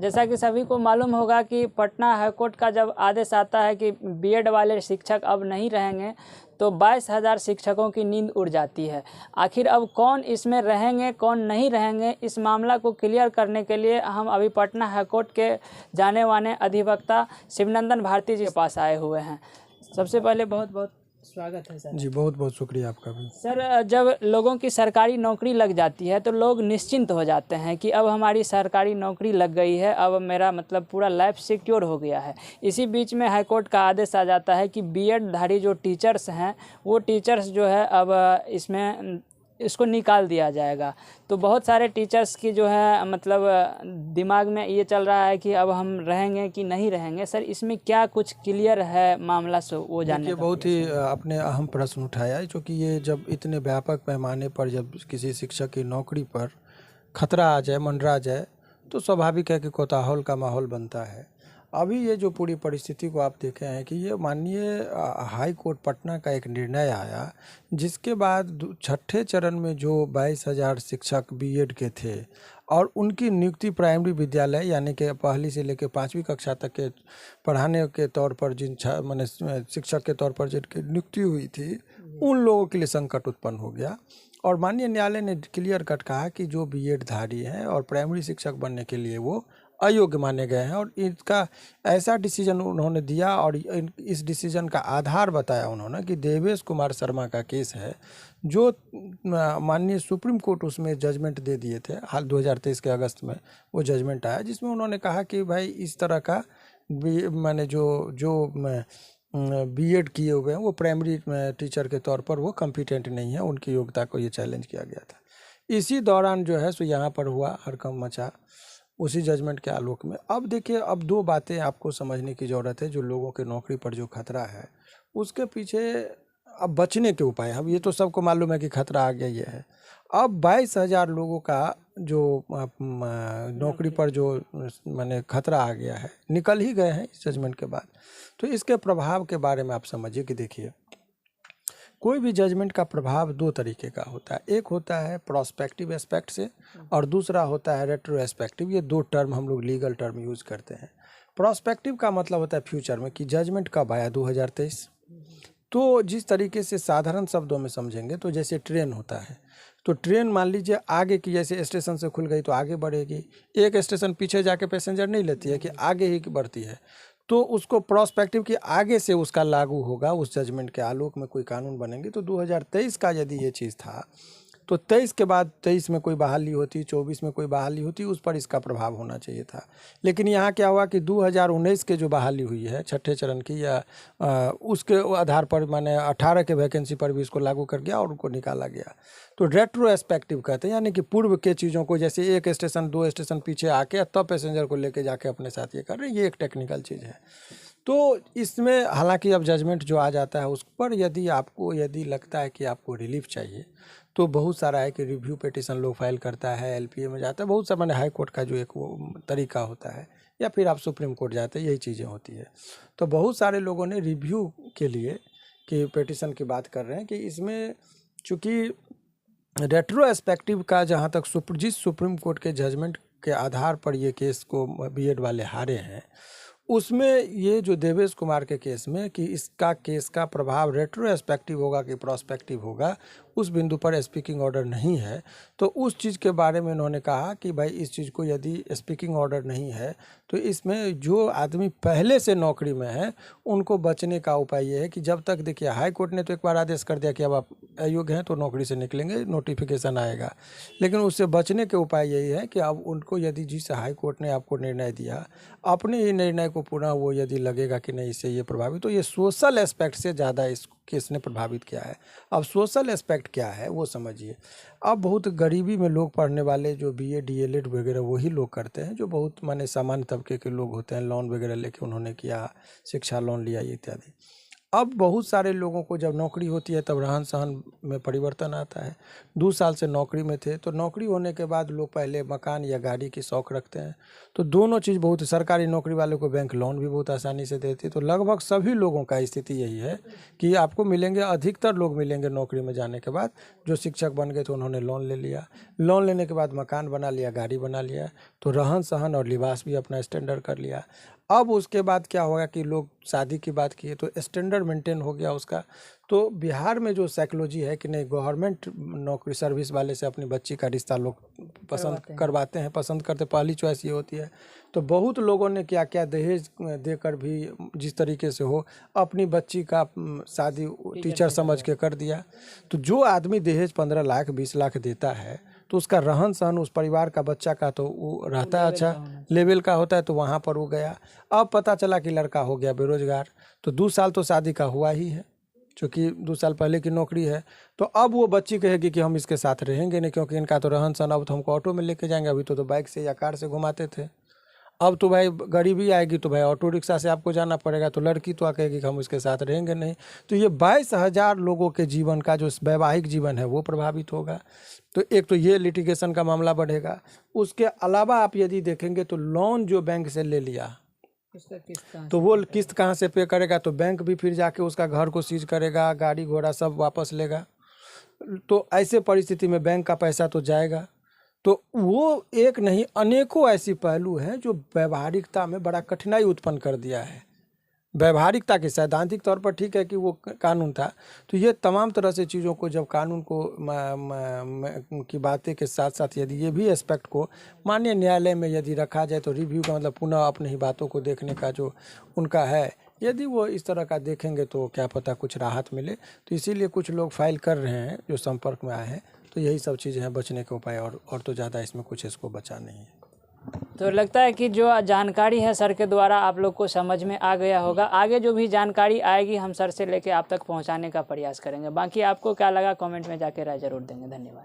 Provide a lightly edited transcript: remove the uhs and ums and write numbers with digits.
जैसा कि सभी को मालूम होगा कि पटना हाईकोर्ट का जब आदेश आता है कि बीएड वाले शिक्षक अब नहीं रहेंगे तो 22,000 शिक्षकों की नींद उड़ जाती है। आखिर अब कौन इसमें रहेंगे कौन नहीं रहेंगे, इस मामला को क्लियर करने के लिए हम अभी पटना हाईकोर्ट के जाने माने अधिवक्ता शिवनंदन भारती जी के पास आए हुए हैं। सबसे पहले बहुत बहुत स्वागत है सर। जी बहुत बहुत शुक्रिया आपका भी। सर, जब लोगों की सरकारी नौकरी लग जाती है तो लोग निश्चिंत हो जाते हैं कि अब हमारी सरकारी नौकरी लग गई है, अब मेरा मतलब पूरा लाइफ सिक्योर हो गया है। इसी बीच में हाईकोर्ट का आदेश आ जाता है कि बीएड धारी जो टीचर्स हैं वो टीचर्स जो है अब इसको निकाल दिया जाएगा। तो बहुत सारे टीचर्स की जो है मतलब दिमाग में ये चल रहा है कि अब हम रहेंगे कि नहीं रहेंगे। सर, इसमें क्या कुछ क्लियर है मामला से वो जानने का? बहुत ही आपने अहम प्रश्न उठाया है, क्योंकि ये जब इतने व्यापक पैमाने पर जब किसी शिक्षक की नौकरी पर खतरा आ जाए, मंडरा जाए, तो स्वाभाविक है कि कोताहल का माहौल बनता है। अभी ये जो पूरी परिस्थिति को आप देखे हैं कि ये माननीय हाई कोर्ट पटना का एक निर्णय आया, जिसके बाद छठे चरण में जो 22,000 शिक्षक बीएड के थे और उनकी नियुक्ति प्राइमरी विद्यालय यानी कि पहली से लेकर 5वीं कक्षा तक के पढ़ाने के तौर पर जिन माने शिक्षक के तौर पर जिनकी नियुक्ति हुई थी, उन लोगों के लिए संकट उत्पन्न हो गया। और माननीय न्यायालय ने क्लियर कट कहा कि जो बीएड धारी हैं और प्राइमरी शिक्षक बनने के लिए वो अयोग्य माने गए हैं, और इसका ऐसा डिसीजन उन्होंने दिया और इस डिसीजन का आधार बताया उन्होंने कि देवेश कुमार शर्मा का केस है, जो माननीय सुप्रीम कोर्ट उसमें जजमेंट दे दिए थे। हाल 2023 के अगस्त में वो जजमेंट आया, जिसमें उन्होंने कहा कि भाई इस तरह का माने जो बीएड किए हुए हैं वो प्राइमरी टीचर के तौर पर वो कॉम्पिटेंट नहीं है, उनकी योग्यता को ये चैलेंज किया गया था। इसी दौरान जो है सो यहाँ पर हुआ हड़कंप मचा उसी जजमेंट के आलोक में। अब देखिए, अब दो बातें आपको समझने की ज़रूरत है। जो लोगों के नौकरी पर जो खतरा है उसके पीछे अब बचने के उपाय, अब ये तो सबको मालूम है कि खतरा आ गया ये है। अब 22,000 लोगों का जो नौकरी पर जो माने खतरा आ गया है, निकल ही गए हैं इस जजमेंट के बाद। तो इसके प्रभाव के बारे में आप समझिए कि देखिए, कोई भी जजमेंट का प्रभाव दो तरीके का होता है। एक होता है प्रोस्पेक्टिव एस्पेक्ट से और दूसरा होता है रेट्रोस्पेक्टिव। ये दो टर्म हम लोग लीगल टर्म यूज़ करते हैं। प्रोस्पेक्टिव का मतलब होता है फ्यूचर में, कि जजमेंट कब आया, 2023। तो जिस तरीके से साधारण शब्दों में समझेंगे तो जैसे ट्रेन होता है, तो ट्रेन मान लीजिए आगे की जैसे स्टेशन से खुल गई तो आगे बढ़ेगी, एक स्टेशन पीछे जाके पैसेंजर नहीं लेती है कि आगे ही बढ़ती है। तो उसको प्रोस्पेक्टिव की आगे से उसका लागू होगा, उस जजमेंट के आलोक में कोई कानून बनेंगे। तो 2023 का यदि ये चीज़ था तो 23 के बाद 23 में कोई बहाली होती, 24 में कोई बहाली होती, उस पर इसका प्रभाव होना चाहिए था। लेकिन यहाँ क्या हुआ कि 2019 के जो बहाली हुई है छठे चरण की, या उसके आधार पर मैंने 18 के वैकेंसी पर भी इसको लागू कर गया और उनको निकाला गया। तो रेट्रोस्पेक्टिव कहते हैं, यानी कि पूर्व के चीज़ों को, जैसे एक स्टेशन 2 स्टेशन पीछे आके तब पैसेंजर को लेके जाके अपने साथ ये कर रहे हैं, ये एक टेक्निकल चीज़ है। तो इसमें हालांकि अब जजमेंट जो आ जाता है उस पर यदि लगता है कि आपको रिलीफ चाहिए, तो बहुत सारा है कि रिव्यू पिटीशन लोग फाइल करता है, एलपीए में जाता है, बहुत सा मैंने हाई कोर्ट का जो एक वो तरीका होता है, या फिर आप सुप्रीम कोर्ट जाते हैं, यही चीज़ें होती है। तो बहुत सारे लोगों ने रिव्यू के लिए कि पिटीशन की बात कर रहे हैं कि इसमें चूँकि रेट्रोस्पेक्टिव का जहाँ तक जिस सुप्रीम कोर्ट के जजमेंट के आधार पर ये केस को बीएड वाले हारे हैं, उसमें ये जो देवेश कुमार के केस में कि इसका केस का प्रभाव रेट्रोस्पेक्टिव होगा कि प्रोस्पेक्टिव होगा, उस बिंदु पर स्पीकिंग ऑर्डर नहीं है। तो उस चीज़ के बारे में उन्होंने कहा कि भाई इस चीज़ को यदि स्पीकिंग ऑर्डर नहीं है तो इसमें जो आदमी पहले से नौकरी में है उनको बचने का उपाय ये है कि जब तक, देखिए हाई कोर्ट ने तो एक बार आदेश कर दिया कि अब आप अयोग्य हैं तो नौकरी से निकलेंगे, नोटिफिकेशन आएगा। लेकिन उससे बचने के उपाय यही है कि अब उनको, यदि जिस हाई कोर्ट ने आपको निर्णय दिया, अपने ही निर्णय को पुनः वो यदि लगेगा कि नहीं इससे ये प्रभावित, तो ये सोशल एस्पेक्ट से ज़्यादा इस केस ने प्रभावित किया है। अब सोशल एस्पेक्ट क्या है वो समझिए। अब बहुत गरीबी में लोग पढ़ने वाले जो बीए डीएलएड वगैरह वही लोग करते हैं, जो बहुत माने सामान्य तबके के लोग होते हैं, लोन वगैरह लेके उन्होंने किया, शिक्षा लोन लिया इत्यादि। अब बहुत सारे लोगों को जब नौकरी होती है तब रहन सहन में परिवर्तन आता है। 2 साल से नौकरी में थे तो नौकरी होने के बाद लोग पहले मकान या गाड़ी की शौक रखते हैं, तो दोनों चीज़ बहुत, सरकारी नौकरी वालों को बैंक लोन भी बहुत आसानी से देती है। तो लगभग सभी लोगों का स्थिति यही है कि आपको मिलेंगे, अधिकतर लोग मिलेंगे नौकरी में जाने के बाद, जो शिक्षक बन गए तो उन्होंने लोन ले लिया, लोन लेने के बाद मकान बना लिया, गाड़ी बना लिया, तो रहन सहन और लिबास भी अपना स्टैंडर्ड कर लिया। अब उसके बाद क्या होगा कि लोग शादी की बात किए तो स्टैंडर्ड मेंटेन हो गया उसका। तो बिहार में जो साइकोलॉजी है कि नहीं, गवर्नमेंट नौकरी सर्विस वाले से अपनी बच्ची का रिश्ता लोग पसंद करवाते हैं, पसंद करते, पहली चॉइस ये होती है। तो बहुत लोगों ने क्या क्या दहेज देकर भी जिस तरीके से हो अपनी बच्ची का शादी टीचर समझ के कर दिया। तो जो आदमी दहेज 15 लाख 20 लाख देता है तो उसका रहन सहन उस परिवार का बच्चा का तो वो रहता है अच्छा लेवल का होता है, तो वहाँ पर वो गया। अब पता चला कि लड़का हो गया बेरोजगार, तो 2 साल तो शादी का हुआ ही है, क्योंकि 2 साल पहले की नौकरी है। तो अब वो बच्ची कहेगी कि हम इसके साथ रहेंगे नहीं, क्योंकि इनका तो रहन सहन, अब तो हमको ऑटो में लेके जाएंगे, अभी तो बाइक से या कार से घुमाते थे, अब तो भाई गरीबी आएगी तो भाई ऑटो रिक्शा से आपको जाना पड़ेगा। तो लड़की तो कहेगी कि हम इसके साथ रहेंगे नहीं। तो ये 22,000 लोगों के जीवन का जो वैवाहिक जीवन है वो प्रभावित होगा। तो एक तो ये लिटिगेशन का मामला बढ़ेगा। उसके अलावा आप यदि देखेंगे तो लोन जो बैंक से ले लिया तो वो किस्त कहाँ से पे करेगा, तो बैंक भी फिर जाके उसका घर को सीज करेगा, गाड़ी घोड़ा सब वापस लेगा। तो ऐसे परिस्थिति में बैंक का पैसा तो जाएगा। तो वो एक नहीं अनेकों ऐसी पहलू हैं जो व्यवहारिकता में बड़ा कठिनाई उत्पन्न कर दिया है। व्यवहारिकता के सैद्धांतिक तौर पर ठीक है कि वो कानून था, तो ये तमाम तरह से चीज़ों को जब कानून को की बातें के साथ साथ यदि ये भी एस्पेक्ट को माननीय न्यायालय में यदि रखा जाए तो रिव्यू का मतलब पुनः अपनी ही बातों को देखने का जो उनका है, यदि वो इस तरह का देखेंगे तो क्या पता कुछ राहत मिले। तो इसीलिए कुछ लोग फाइल कर रहे हैं जो संपर्क में आए हैं। तो यही सब चीज़ें हैं बचने के उपाय, और तो ज़्यादा इसमें कुछ इसको बचा नहीं है। तो लगता है कि जो जानकारी है सर के द्वारा आप लोग को समझ में आ गया होगा। आगे जो भी जानकारी आएगी हम सर से लेके आप तक पहुंचाने का प्रयास करेंगे। बाकी आपको क्या लगा कमेंट में जाके राय जरूर देंगे। धन्यवाद।